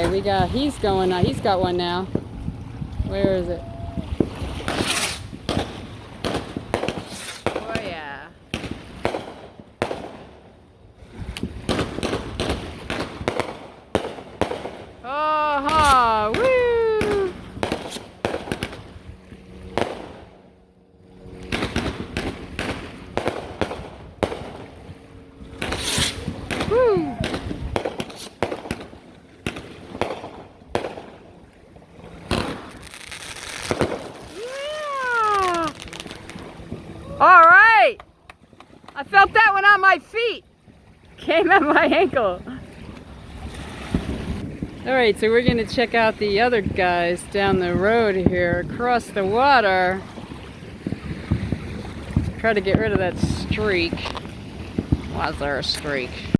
Okay, he's going now. He's got one now. Where is it? Oh yeah. Oh, woo! Woo! Yeah! All right! I felt that one on my feet. Came at my ankle. All right, so we're gonna check out the other guys down the road here, across the water. Try to get rid of that streak. Was there a streak?